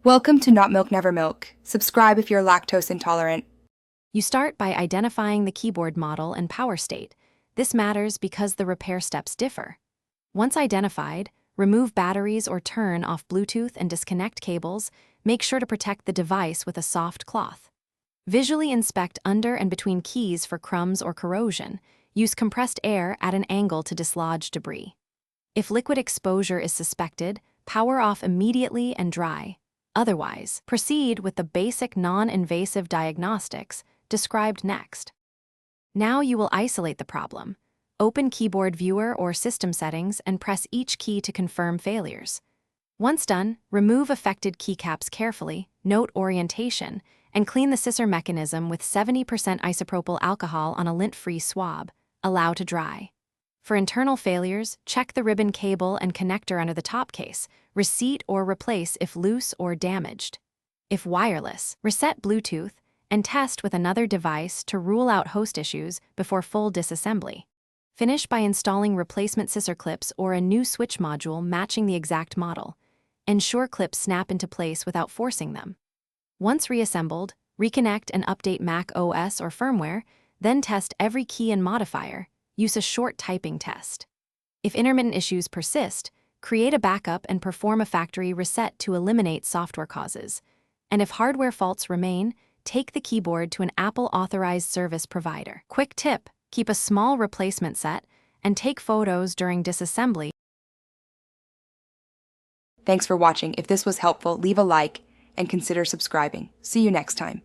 Welcome to Not Milk Never Milk. Subscribe if you're lactose intolerant. You start by identifying the keyboard model and power state. This matters because the repair steps differ. Once identified, remove batteries or turn off Bluetooth and disconnect cables. Make sure to protect the device with a soft cloth. Visually inspect under and between keys for crumbs or corrosion. Use compressed air at an angle to dislodge debris. If liquid exposure is suspected, power off immediately and dry. Otherwise, proceed with the basic non-invasive diagnostics described next. Now you will isolate the problem. Open Keyboard Viewer or System Settings and press each key to confirm failures. Once done, remove affected keycaps carefully, note orientation, and clean the scissor mechanism with 70% isopropyl alcohol on a lint-free swab. Allow to dry. For internal failures, check the ribbon cable and connector under the top case. Reseat or replace if loose or damaged. If wireless, reset Bluetooth and test with another device to rule out host issues before full disassembly. Finish by installing replacement scissor clips or a new switch module matching the exact model. Ensure clips snap into place without forcing them. Once reassembled, reconnect and update Mac OS or firmware, then test every key and modifier. Use a short typing test. If intermittent issues persist, create a backup and perform a factory reset to eliminate software causes. And if hardware faults remain, take the keyboard to an Apple-authorized service provider. Quick tip: keep a small replacement set and take photos during disassembly. Thanks for watching. If this was helpful, leave a like and consider subscribing. See you next time.